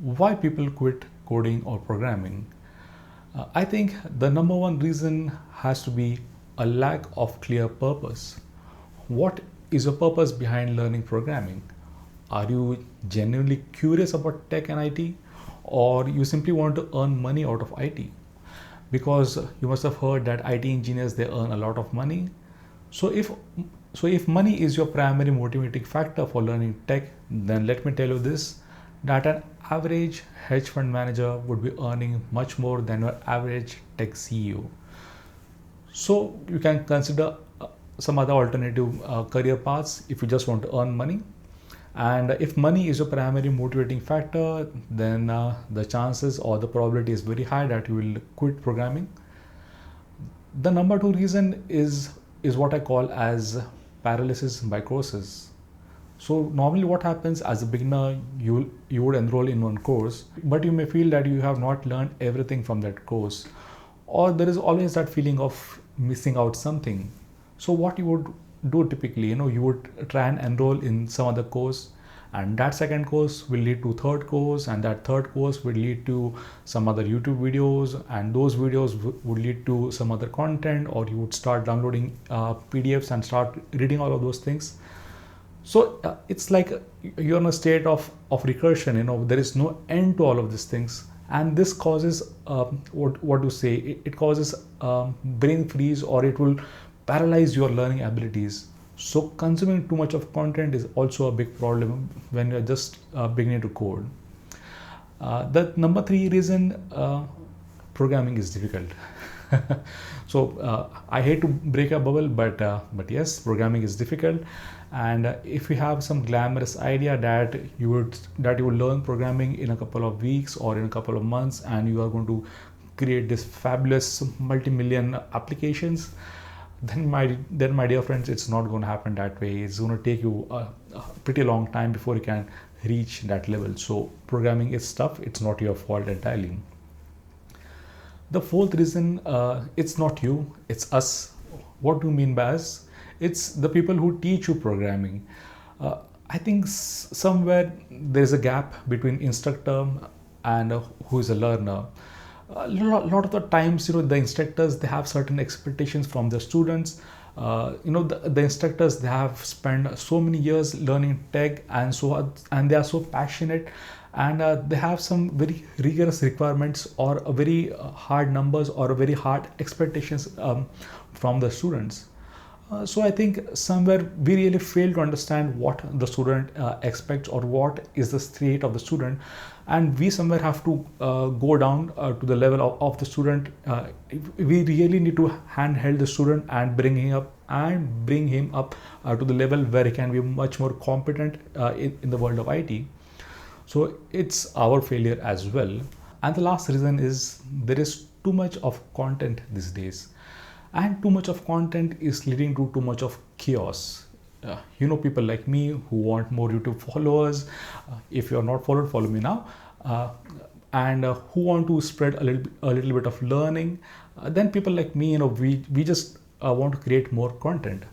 Why people quit coding or programming? I think the number one reason has to be a lack of clear purpose. What is your purpose behind learning programming? Are you genuinely curious about tech and IT, or you simply want to earn money out of IT? Because you must have heard that IT engineers, they earn a lot of money. So if money is your primary motivating factor for learning tech, then let me tell you this, that an average hedge fund manager would be earning much more than your average tech CEO. So you can consider some other alternative career paths if you just want to earn money. And if money is your primary motivating factor, then the chances or the probability is very high that you will quit programming. The number two reason is what I call as paralysis by courses. So normally what happens, as a beginner, you would enroll in one course, but you may feel that you have not learned everything from that course, or there is always that feeling of missing out something. So what you would do typically, you would try and enroll in some other course, and that second course will lead to third course, and that third course will lead to some other YouTube videos, and those videos would lead to some other content, or you would start downloading PDFs and start reading all of those things. So it's like you're in a state of recursion. There is no end to all of these things, and this causes what to say, it causes brain freeze, or it will paralyze your learning abilities. So consuming too much of content is also a big problem when you're just beginning to code. The number three reason, programming is difficult. So I hate to break a bubble, but yes, programming is difficult. And if you have some glamorous idea that you would learn programming in a couple of weeks or in a couple of months, and you are going to create this fabulous multi-million applications, then my dear friends, it's not going to happen that way. It's going to take you a pretty long time before you can reach that level. So programming is tough. It's not your fault entirely. The fourth reason, it's not you, it's us. What do you mean by us? It's the people who teach you programming. I think somewhere there's a gap between instructor and who is a learner. A lot of the times, the instructors, they have certain expectations from the students. The instructors, they have spent so many years learning tech, and they are so passionate, and they have some very rigorous requirements, or a very hard numbers, or a very hard expectations from the students. So I think somewhere we really fail to understand what the student expects, or what is the state of the student, and we somewhere have to go down to the level of the student. We really need to handheld the student and bring him up to the level where he can be much more competent in the world of IT. So it's our failure as well. And the last reason is there is too much of content these days. And too much of content is leading to too much of chaos. People like me who want more YouTube followers. If you're not followed, follow me now. And who want to spread a little bit of learning. Then people like me, we just want to create more content.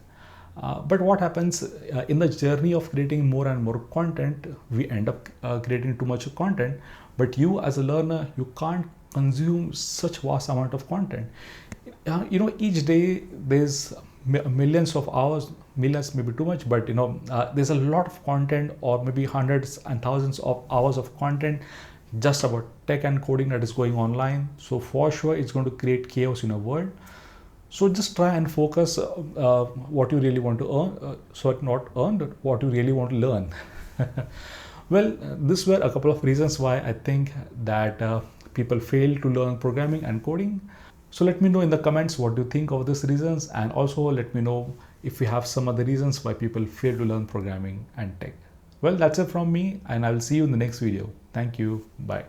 But what happens in the journey of creating more and more content, we end up creating too much content. But you as a learner, you can't consume such vast amount of content. Each day there's millions of hours, millions maybe too much, but there's a lot of content, or maybe hundreds and thousands of hours of content just about tech and coding that is going online. So for sure it's going to create chaos in a world. So just try and focus what you really want to earn, not earn, but what you really want to learn. Well, these were a couple of reasons why I think that people fail to learn programming and coding. So let me know in the comments what do you think of these reasons, and also let me know if you have some other reasons why people fail to learn programming and tech. Well, that's it from me, and I will see you in the next video. Thank you. Bye.